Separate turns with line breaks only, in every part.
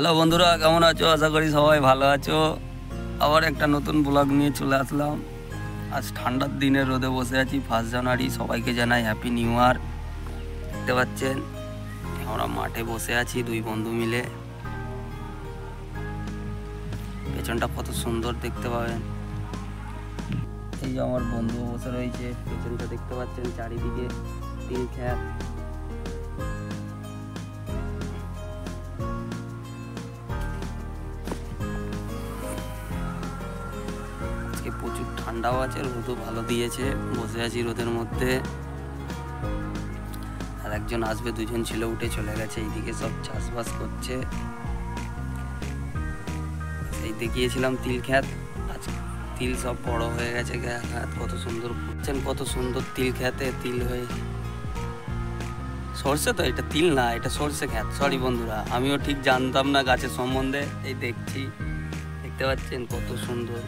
Hello বন্ধুরা, কেমন আছো? আশা করি সবাই ভালো আছো। আবার একটা নতুন ব্লগ নিয়ে চলে আসলাম। আজ ঠান্ডার দিনে রোদে বসে আছি। 1 জানুয়ারি, সবাইকে জানাই হ্যাপি নিউ ইয়ার। দেখতে পাচ্ছেন আমরা মাঠে বসে আছি দুই বন্ধু মিলে। পেছনটা কত সুন্দর দেখতে পাবেন। এই যে আমার বন্ধু বসে রয়েছে, পেছনটা দেখতে পাচ্ছেন, চারিদিকে তিল ক্ষেত। প্রচুর ঠান্ডাও আছে, রোদও ভালো দিয়েছে। বসে আছি রোদের মধ্যে। আর একজন আসবে, দুজন ছিল, উঠে চলে গেছে। এইদিকে সব চাষবাস করছে। এই দেখিয়েছিলাম তিল ক্ষেত, আজ তিল সব বড় হয়ে গেছে। কত সুন্দর বুঝছেন, কত সুন্দর তিল ক্ষেতে তিল হয়ে। সর্ষে তো, এটা তিল না, এটা সর্ষে ক্ষেত। সরি বন্ধুরা, আমিও ঠিক জানতাম না গাছের সম্বন্ধে। এই দেখছি, দেখতে পাচ্ছেন কত সুন্দর।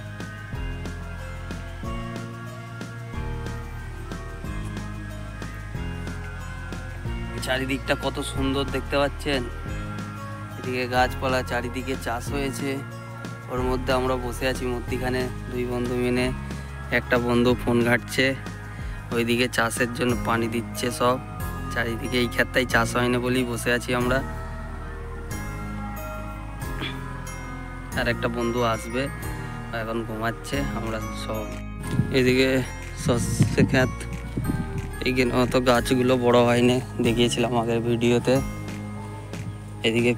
চারিদিকটা কত সুন্দর দেখতে পাচ্ছেন। এদিকে গাছপালা, চারিদিকে চাষ হয়েছে। ওর মধ্যে আমরা বসে আছি মধ্যিখানে দুই বন্ধু মিলে। একটা বন্ধু ফোন ঘাটছে, ওইদিকে চাষের জন্য পানি দিচ্ছে সব। চারিদিকে এই ক্ষেতটাই চাষ হয় না বলেই বসে আছি আমরা। আর একটা বন্ধু আসবে, এখন ঘুমাচ্ছে। আমরা সব এদিকে সর্ষে ক্ষেত। এইখানে অত গাছগুলো বড় হয়নি, দেখিয়েছিলাম আগের ভিডিওতে। এদিকে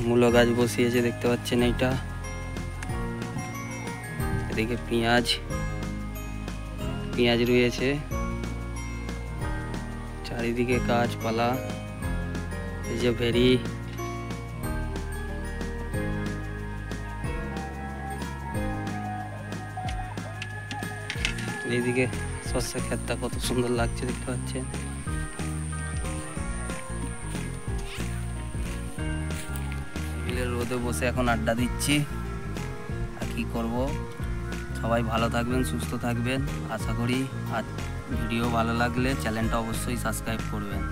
মূলো গাছ বসিয়েছে, দেখতে পাচ্ছেন এইটা। এদিকে পেঁয়াজ রয়েছে। চারিদিকে গাছপালা। এই যে ভেরি, এইদিকে সর্ষে ক্ষেতটা কত সুন্দর লাগছে, দেখতে পাচ্ছেন। রোদে বসে এখন আড্ডা দিচ্ছি। আর কি করব, সবাই ভালো থাকবেন, সুস্থ থাকবেন আশা করি। আর ভিডিও ভালো লাগলে চ্যানেলটা অবশ্যই সাবস্ক্রাইব করবেন।